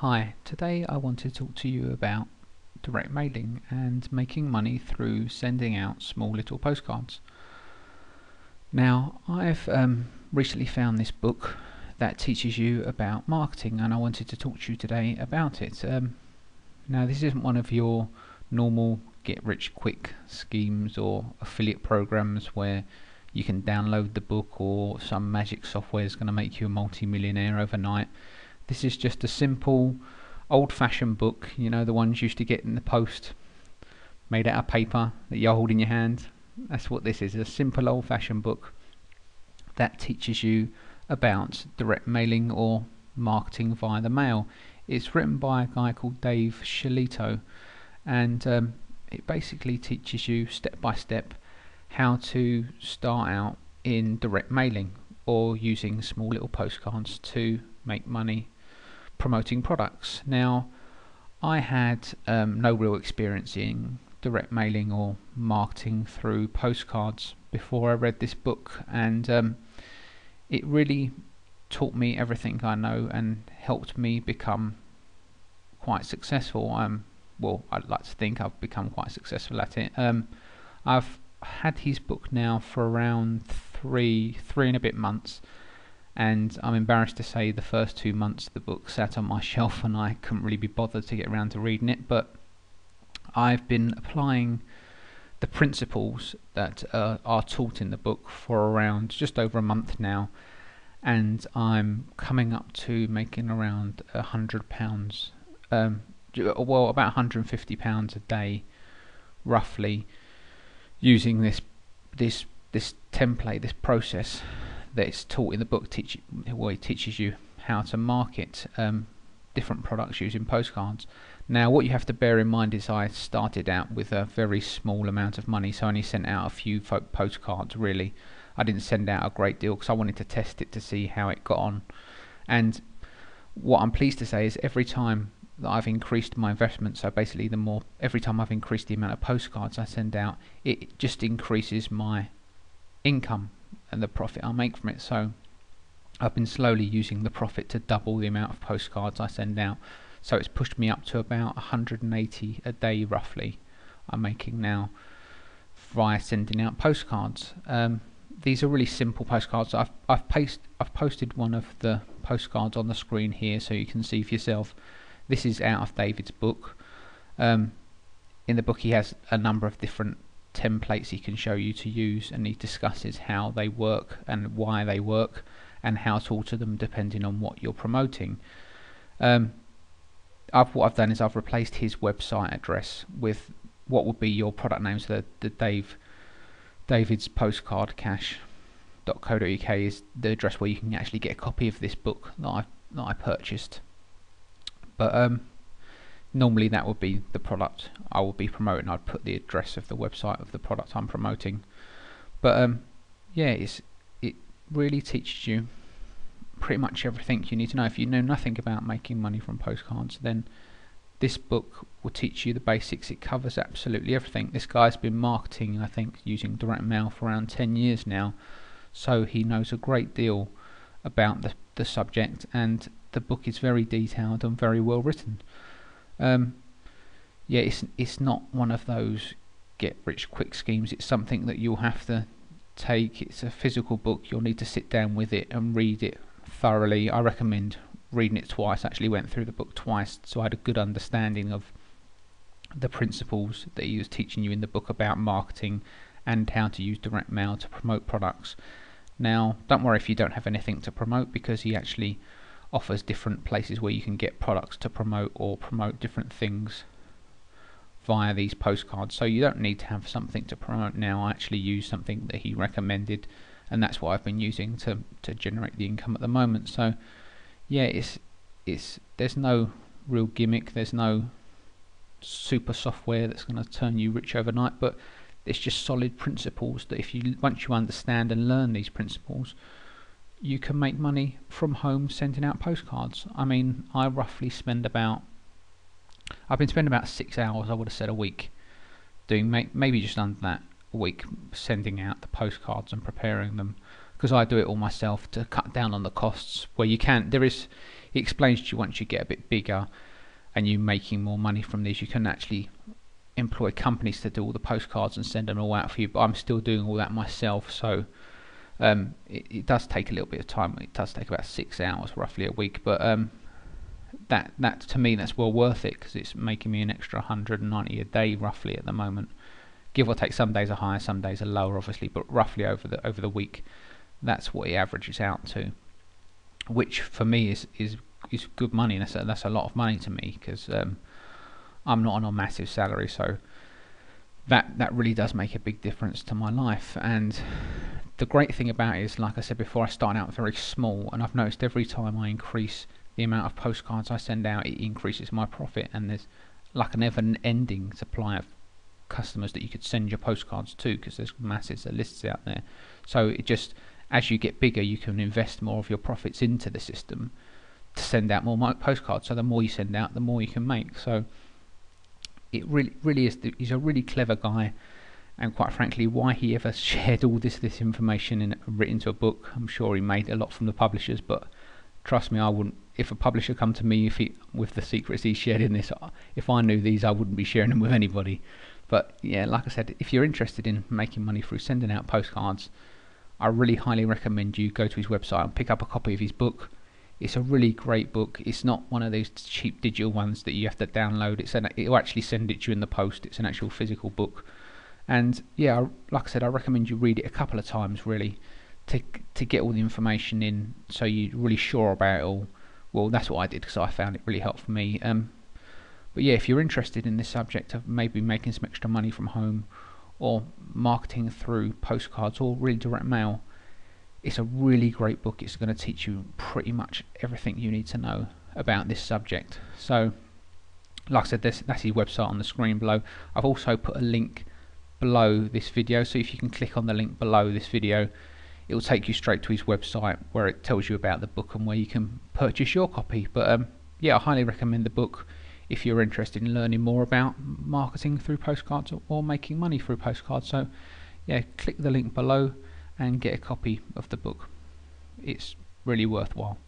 Hi, today I want to talk to you about direct mailing and making money through sending out small little postcards. Now, I've recently found this book that teaches you about marketing, and I wanted to talk to you today about it. Now, this isn't one of your normal get rich quick schemes or affiliate programs where you can download the book or some magic software is going to make you a multi-millionaire overnight. This is just a simple old-fashioned book, you know, the ones you used to get in the post, made out of paper that you hold in your hand. That's what this is, a simple old-fashioned book that teaches you about direct mailing or marketing via the mail. It's written by a guy called Dave Shalito, and it basically teaches you step by step how to start out in direct mailing or using small little postcards to make money promoting products. Now, I had no real experience in direct mailing or marketing through postcards before I read this book, and it really taught me everything I know and helped me become quite successful. Well, I'd like to think I've become quite successful at it. I've had his book now for around three and a bit months, and I'm embarrassed to say the first 2 months the book sat on my shelf and I couldn't really be bothered to get around to reading it, but I've been applying the principles that are taught in the book for around just over a month now, and I'm coming up to making around £100, well, about £150 a day roughly, using this template, this process that's taught in the book. It teaches you how to market different products using postcards. Now, what you have to bear in mind is I started out with a very small amount of money, so I only sent out a few postcards really. I didn't send out a great deal because I wanted to test it to see how it got on. And what I'm pleased to say is every time that I've increased my investment, so basically every time I've increased the amount of postcards I send out, it just increases my income and the profit I make from it. So I've been slowly using the profit to double the amount of postcards I send out, so it's pushed me up to about 180 a day roughly I'm making now via sending out postcards. These are really simple postcards. I've posted one of the postcards on the screen here so you can see for yourself. This is out of David's book. In the book he has a number of different templates he can show you to use, and he discusses how they work and why they work and how to alter them depending on what you're promoting. What I've done is I've replaced his website address with what would be your product name. So the David's postcard cash.co.uk is the address where you can actually get a copy of this book that I purchased. But normally that would be the product I would be promoting. I'd put the address of the website of the product I'm promoting. But yeah, it really teaches you pretty much everything you need to know. If you know nothing about making money from postcards, then this book will teach you the basics. It covers absolutely everything. This guy's been marketing, I think, using direct mail for around 10 years now, so he knows a great deal about the subject, and the book is very detailed and very well written. Yeah, it's not one of those get rich quick schemes. It's something that you'll have to take. It's a physical book. You'll need to sit down with it and read it thoroughly. I recommend reading it twice. I actually went through the book twice, so I had a good understanding of the principles that he was teaching you in the book about marketing and how to use direct mail to promote products. Now, don't worry if you don't have anything to promote, because he actually offers different places where you can get products to promote or promote different things via these postcards. So you don't need to have something to promote now. I actually use something that he recommended, and that's what I've been using to generate the income at the moment. So yeah, there's no real gimmick, there's no super software that's going to turn you rich overnight, but it's just solid principles that once you understand and learn these principles, you can make money from home sending out postcards. I mean, I've been spending about 6 hours, I would have said, a week doing maybe just under that a week, sending out the postcards and preparing them, because I do it all myself to cut down on the costs where you can. he explains to you once you get a bit bigger and you're making more money from these, you can actually employ companies to do all the postcards and send them all out for you. But I'm still doing all that myself, so it does take a little bit of time. It does take about 6 hours roughly a week, but that to me, that's well worth it, because it's making me an extra 190 a day roughly at the moment, give or take. Some days are higher, some days are lower, obviously, but roughly over the week, that's what it averages out to, which for me is good money. That's a lot of money to me, because I'm not on a massive salary, so that really does make a big difference to my life. And the great thing about it is, like I said before, I start out very small, and I've noticed every time I increase the amount of postcards I send out, it increases my profit, and there's like a never-ending supply of customers that you could send your postcards to, because there's masses of lists out there. So it just, as you get bigger, you can invest more of your profits into the system to send out more postcards. So the more you send out, the more you can make. So it really is. He's a really clever guy, and quite frankly, why he ever shared all this information and written to a book, I'm sure he made a lot from the publishers, but trust me, I wouldn't. If a publisher come to me with the secrets he shared in this, if I knew these, I wouldn't be sharing them with anybody. But yeah, like I said, if you're interested in making money through sending out postcards, I really highly recommend you go to his website and pick up a copy of his book. It's a really great book. It's not one of those cheap digital ones that you have to download. It'll actually send it to you in the post. It's an actual physical book. And yeah, like I said, I recommend you read it a couple of times, really, to get all the information in, so you're really sure about it all. Well, that's what I did, because I found it really helped me. But yeah, if you're interested in this subject of maybe making some extra money from home, or marketing through postcards or really direct mail, it's a really great book. It's going to teach you pretty much everything you need to know about this subject. So, like I said, that's his website on the screen below. I've also put a link below this video, so if you can click on the link below this video, it will take you straight to his website, where it tells you about the book and where you can purchase your copy. But yeah, I highly recommend the book if you're interested in learning more about marketing through postcards or making money through postcards. So yeah, click the link below and get a copy of the book. It's really worthwhile.